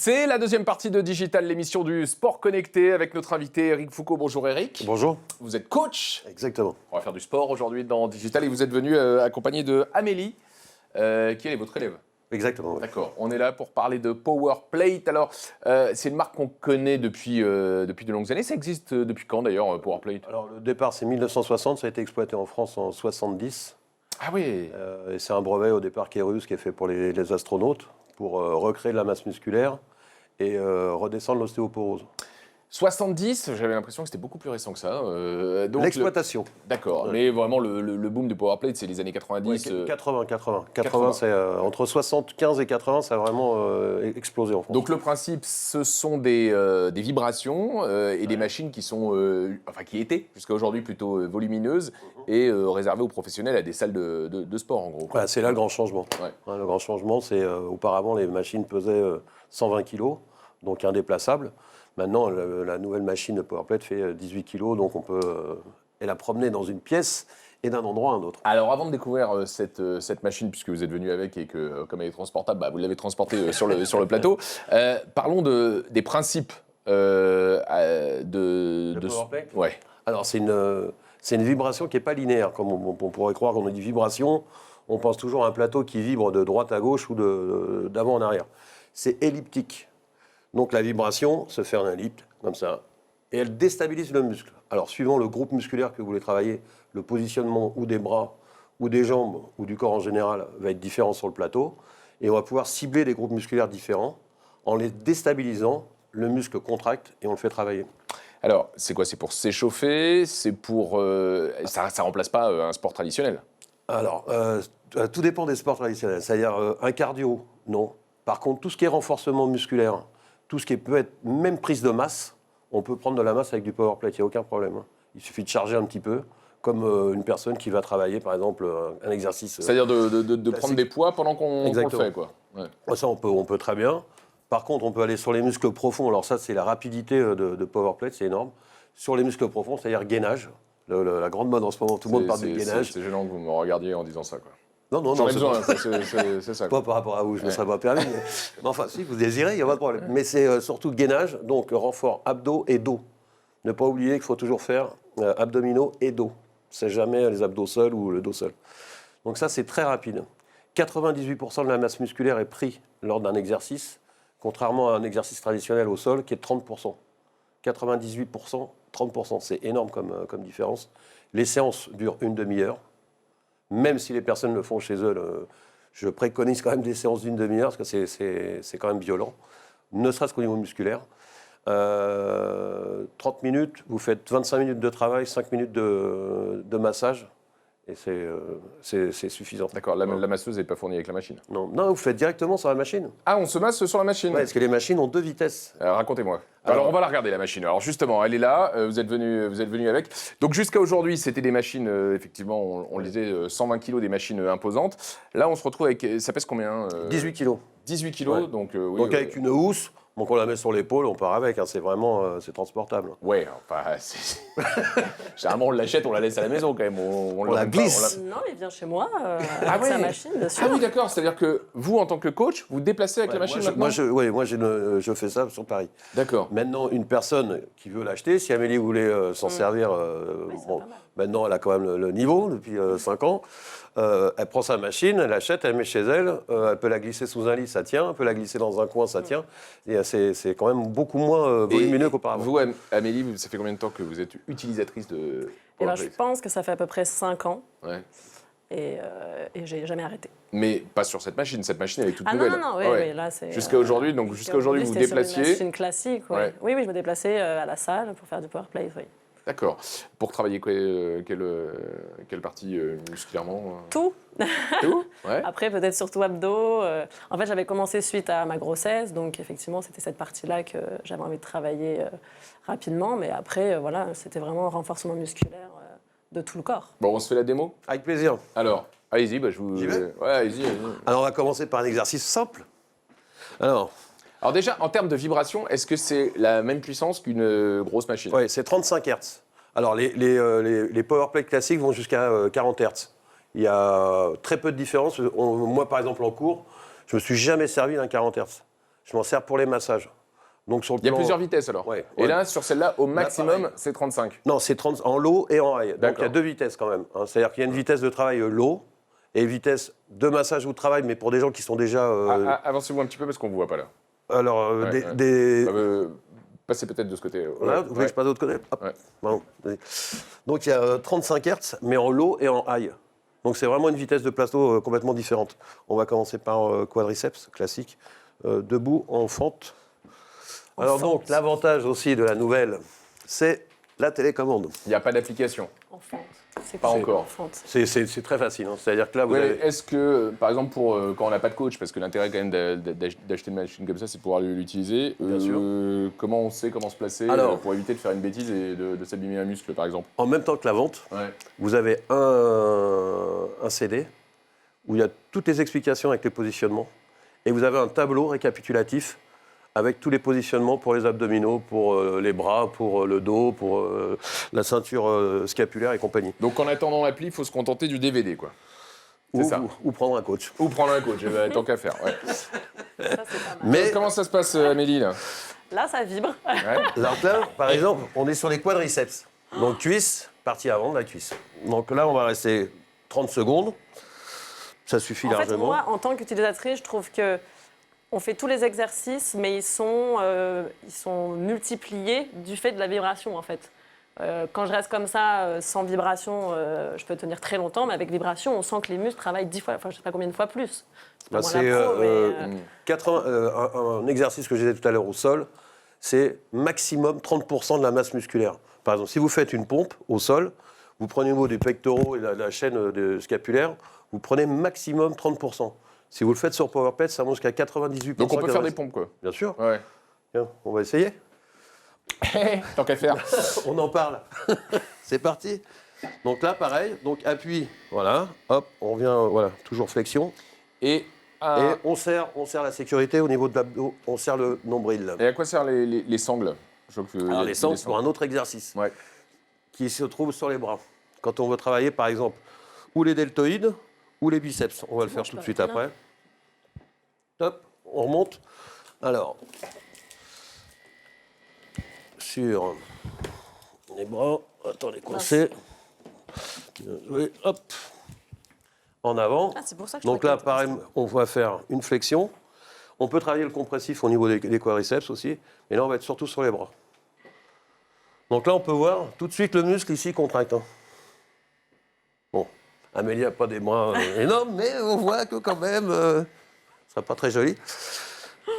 C'est la deuxième partie de Digital, l'émission du sport connecté avec notre invité Eric Foucault. Bonjour Eric. Bonjour. Vous êtes coach. Exactement. On va faire du sport aujourd'hui dans Digital et vous êtes venu accompagné de Amélie, qui est votre élève. Exactement. Ouais. D'accord. On est là pour parler de PowerPlate. Alors, c'est une marque qu'on connaît depuis de longues années. Ça existe depuis quand d'ailleurs, PowerPlate? Alors le départ c'est 1960, ça a été exploité en France en 70. Ah oui. Et c'est un brevet au départ qui est russe, qui est fait pour les astronautes, pour recréer de la masse musculaire et redescendre l'ostéoporose. 70, j'avais l'impression que c'était beaucoup plus récent que ça. Donc L'exploitation. D'accord, mais vraiment le boom de PowerPlate, c'est les années 90. Ouais, 80, c'est entre 75 et 80, ça a vraiment explosé en France. Donc le principe, ce sont des vibrations et des machines qui sont, qui étaient jusqu'à aujourd'hui plutôt volumineuses et réservées aux professionnels à des salles de sport en gros. Ouais, c'est là le grand changement. Ouais, le grand changement, c'est auparavant les machines pesaient 120 kg, donc indéplaçables. Maintenant, la nouvelle machine de PowerPlate fait 18 kg, donc on peut la promener dans une pièce et d'un endroit à un autre. Alors, avant de découvrir cette machine, puisque vous êtes venu avec et que, comme elle est transportable, vous l'avez transportée sur le plateau, parlons des principes de PowerPlate. Ouais. Alors, c'est une vibration qui n'est pas linéaire. Comme on pourrait croire qu'on dit vibration, on pense toujours à un plateau qui vibre de droite à gauche ou d'avant en arrière. C'est elliptique. Donc la vibration se fait en ellipse, comme ça, et elle déstabilise le muscle. Alors suivant le groupe musculaire que vous voulez travailler, le positionnement ou des bras, ou des jambes, ou du corps en général va être différent sur le plateau, et on va pouvoir cibler des groupes musculaires différents. En les déstabilisant, le muscle contracte et on le fait travailler. Alors, c'est quoi? C'est pour s'échauffer? C'est pour... ça remplace pas un sport traditionnel? Alors, tout dépend des sports traditionnels. C'est-à-dire un cardio, non. Par contre, tout ce qui est renforcement musculaire, tout ce qui peut être même prise de masse, on peut prendre de la masse avec du PowerPlate, il n'y a aucun problème. Il suffit de charger un petit peu, comme une personne qui va travailler, par exemple, un exercice. C'est-à-dire de prendre des poids pendant qu'on le fait, quoi. Ouais. Ça, on peut très bien. Par contre, on peut aller sur les muscles profonds. Alors ça, c'est la rapidité de PowerPlate, c'est énorme. Sur les muscles profonds, c'est-à-dire gainage. La grande mode en ce moment, tout le monde parle du gainage. C'est gênant que vous me regardiez en disant ça, quoi. Non, j'en ai besoin, c'est ça. Pas par rapport à vous, je ne me serais pas permis. Mais enfin, si vous désirez, il n'y a pas de problème. Mais c'est surtout le gainage, donc renfort abdos et dos. Ne pas oublier qu'il faut toujours faire abdominaux et dos. C'est jamais les abdos seuls ou le dos seul. Donc ça, c'est très rapide. 98% de la masse musculaire est prise lors d'un exercice, contrairement à un exercice traditionnel au sol qui est de 30%. 98%, 30%, c'est énorme comme différence. Les séances durent une demi-heure. Même si les personnes le font chez eux, je préconise quand même des séances d'une demi-heure, parce que c'est quand même violent, ne serait-ce qu'au niveau musculaire. 30 minutes, vous faites 25 minutes de travail, 5 minutes de massage, et c'est suffisant. D'accord, la masseuse n'est pas fournie avec la machine? Non, vous faites directement sur la machine. Ah, on se masse sur la machine? Oui, parce que les machines ont deux vitesses. Racontez-moi. Alors, on va la regarder, la machine. Alors, justement, elle est là, vous êtes venu avec. Donc, jusqu'à aujourd'hui, c'était des machines, effectivement, on le disait, 120 kg, des machines imposantes. Là, on se retrouve avec, ça pèse combien 18 kg. 18 kg, ouais. Donc, oui, donc avec une housse, donc on la met sur l'épaule, on part avec, c'est vraiment, c'est transportable. Ouais, enfin, généralement, on l'achète, on la laisse à la maison, quand même. On la glisse. Non, il vient chez moi avec sa machine, bien sûr. Ah oui, d'accord, c'est-à-dire que vous, en tant que coach, vous déplacez avec la machine maintenant? Moi, je fais ça sur Paris. D'accord. Maintenant, une personne qui veut l'acheter, si Amélie voulait s'en servir, maintenant elle a quand même le niveau depuis 5 ans, elle prend sa machine, elle l'achète, elle met chez elle, elle peut la glisser sous un lit, ça tient, elle peut la glisser dans un coin, ça tient, et c'est quand même beaucoup moins volumineux qu'auparavant. Vous, Amélie, ça fait combien de temps que vous êtes utilisatrice de PowerPlate? Je pense que ça fait à peu près 5 ans. Ouais. Et j'ai jamais arrêté. Mais pas sur cette machine elle est toute ah nouvelle. Non, oui, là c'est... Jusqu'à aujourd'hui, donc jusqu'à aujourd'hui vous déplaciez... C'est une machine classique, ouais. Oui, je me déplaçais à la salle pour faire du PowerPlate, oui. D'accord. Pour travailler quelle partie musculairement Tout. Tout ouais. Après, peut-être surtout abdos. En fait, j'avais commencé suite à ma grossesse, donc effectivement, c'était cette partie-là que j'avais envie de travailler rapidement. Mais après, voilà, c'était vraiment un renforcement musculaire de tout le corps. Bon, on se fait la démo? Avec plaisir. Alors, allez-y, je vous... J'y vais ? Ouais, allez-y. Alors, on va commencer par un exercice simple. Alors déjà, en termes de vibration, est-ce que c'est la même puissance qu'une grosse machine? Oui, c'est 35 Hz. Alors, les PowerPlate classiques vont jusqu'à 40 Hz. Il y a très peu de différence. Moi, par exemple, en cours, je ne me suis jamais servi d'un 40 Hz. je m'en sers pour les massages. Donc sur le Il y a plan- plusieurs vitesses alors. Ouais, Et ouais. là, sur celle-là, au maximum, pareil. c'est 35. Non, c'est 30 en low et en high. Donc il y D'accord. a 2 vitesses quand même. Hein. C'est-à-dire qu'il y a une vitesse de travail low et une vitesse de massage ou de travail, mais pour des gens qui sont déjà. Avancez-vous un petit peu parce qu'on ne vous voit pas là. Alors, Ouais, des. Passez peut-être de ce côté. Voilà, vous voulez que je passe de l'autre côté? Hop. Ouais. Bon, allez. Donc il y a 35 Hz, mais en low et en high. Donc c'est vraiment une vitesse de plateau complètement différente. On va commencer par quadriceps, classique. Debout, en fente. Alors fente. donc, l'avantage aussi de la nouvelle, c'est la télécommande. Il n'y a pas d'application. En fente. C'est Pas quoi, encore. en fente? C'est très facile. Hein. C'est-à-dire que là, vous Ouais, avez... est-ce que, par exemple, quand on n'a pas de coach, parce que l'intérêt quand même d'acheter une machine comme ça, c'est de pouvoir l'utiliser, Bien sûr. comment on sait comment se placer Alors. pour éviter de faire une bêtise et de s'abîmer un muscle, par exemple? En même temps que la vente, Ouais. vous avez un CD où il y a toutes les explications avec les positionnements. Et vous avez un tableau récapitulatif avec tous les positionnements pour les abdominaux, pour les bras, pour le dos, pour la ceinture scapulaire et compagnie. Donc en attendant l'appli, il faut se contenter du DVD, quoi. C'est ça. Ou prendre un coach. Ou prendre un coach, tant qu'à faire. Ouais. Ça, c'est pas mal. Mais Comment ça se passe, Amélie là? Là, ça vibre. Ouais. donc là, par exemple, on est sur les quadriceps. Donc cuisse, partie avant de la cuisse. Donc là, on va rester 30 secondes. Ça suffit En fait, largement. moi, en tant qu'utilisatrice, je trouve que on fait tous les exercices, mais ils sont multipliés du fait de la vibration, en fait. Quand je reste comme ça, sans vibration, je peux tenir très longtemps, mais avec vibration, on sent que les muscles travaillent 10 fois, enfin, je ne sais pas combien de fois plus. C'est pas Bah, moi c'est la pro, mais, 80, un exercice que je disais tout à l'heure au sol, c'est maximum 30% de la masse musculaire. Par exemple, si vous faites une pompe au sol, vous prenez au niveau des pectoraux et la chaîne scapulaire, vous prenez maximum 30%. Si vous le faites sur PowerPet, ça monte jusqu'à 98%. Donc on peut faire des pompes, quoi. Bien sûr. Ouais. Tiens, on va essayer. Tant qu'à faire. On en parle. C'est parti. Donc là, pareil. Donc appui, voilà. Hop, on vient, voilà, toujours flexion. Et, Et on serre la sécurité au niveau de l'abdos. On serre le nombril. à quoi servent les sangles? Je vois que Alors y a les des sangles, c'est pour un autre exercice Ouais. qui se trouve sur les bras. Quand on veut travailler, par exemple, ou les deltoïdes ou les biceps. On va le faire je tout de peux suite arrêter là. après. Top, on remonte. Alors, sur les bras, attendez, coincé. Bien joué, hop. En avant. Ah, c'est pour ça que je Donc trouvais là, que pareil, c'était on va faire une flexion. On peut travailler le compressif au niveau des quadriceps aussi. Mais là, on va être surtout sur les bras. Donc là, on peut voir tout de suite le muscle ici contracte. Hein. Bon, Amélie n'a pas des bras énormes, mais on voit que quand même, ce ne sera pas très joli.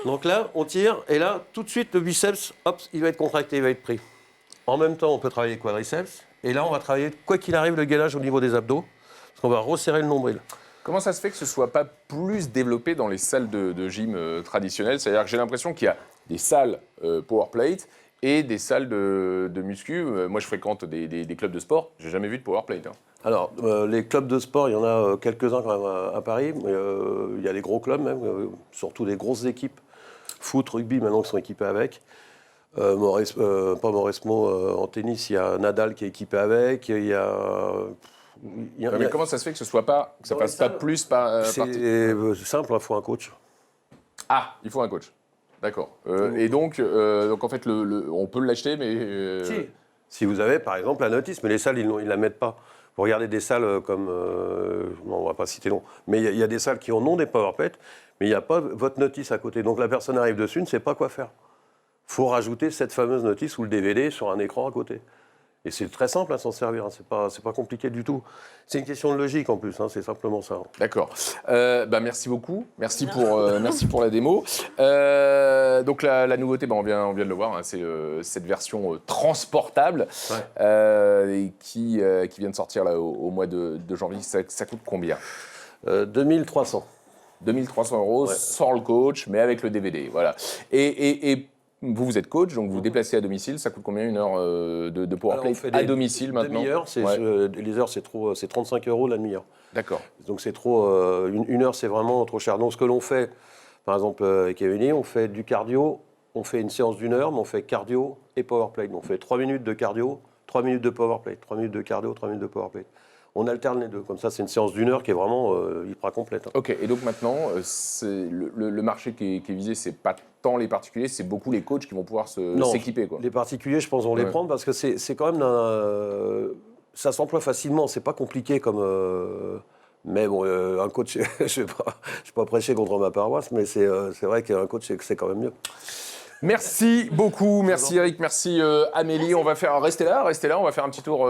Donc là, on tire, et là, tout de suite, le biceps, hop, il va être contracté, il va être pris. En même temps, on peut travailler les quadriceps. Et là, on va travailler, quoi qu'il arrive, le gainage au niveau des abdos. Parce qu'on va resserrer le nombril. Comment ça se fait que ce ne soit pas plus développé dans les salles de gym traditionnelles? C'est-à-dire que j'ai l'impression qu'il y a des salles powerplate et des salles de muscu. Moi, je fréquente des clubs de sport. J'ai jamais vu de powerplate. Hein. Alors, les clubs de sport, il y en a quelques-uns quand même à Paris. Mais, il y a des gros clubs même, surtout des grosses équipes. Foot, rugby, maintenant, qui sont équipés avec. Pas Mauresmo, en tennis, il y a Nadal qui est équipé avec. Il y a... Mais comment ça se fait que ce soit pas, que ça Dans les passe pas salles, plus par c'est simple, il faut un coach. Ah, il faut un coach. D'accord. Et donc en fait, on peut l'acheter, mais Si vous avez, par exemple, la notice, mais les salles, ils ne la mettent pas. Vous regardez des salles comme... non, on ne va pas citer non. Mais il y a des salles qui en ont des PowerPet, mais il n'y a pas votre notice à côté. Donc la personne arrive dessus, ne sait pas quoi faire. Il faut rajouter cette fameuse notice ou le DVD sur un écran à côté. Et c'est très simple à s'en servir, hein. C'est pas compliqué du tout. C'est une question de logique en plus, hein. C'est simplement ça. d'accord. Merci beaucoup. Merci pour la démo. Donc la nouveauté, on vient de le voir, hein, c'est cette version transportable et qui vient de sortir là, au mois de janvier. Ça coûte combien? 2300. 2300 € Ouais. sans le coach, mais avec le DVD. Voilà. Et vous êtes coach, donc vous vous déplacez à domicile. Ça coûte combien une heure de powerplate à domicile maintenant? Demi-heure, Ouais. les heures, c'est 35 € la demi-heure. D'accord. Donc c'est trop. Une heure, c'est vraiment trop cher. Donc ce que l'on fait, par exemple avec Evening, on fait du cardio, on fait une séance d'une heure, mais on fait cardio et powerplate. Donc on fait 3 minutes de cardio, 3 minutes de powerplate, 3 minutes de cardio, 3 minutes de powerplate. on alterne les deux. Comme ça, c'est une séance d'1 heure qui est vraiment hyper complète. Ok, et donc maintenant, le marché qui est visé, c'est pas tant les particuliers, c'est beaucoup les coachs qui vont pouvoir s'équiper, quoi. Les particuliers, je pense, vont les prendre parce que c'est quand même ça s'emploie facilement, c'est pas compliqué comme. Mais bon, un coach, je ne vais pas prêcher contre ma paroisse, mais c'est vrai qu'un coach, c'est quand même mieux. Merci beaucoup, merci Eric, merci Amélie. On va rester là, on va faire un petit tour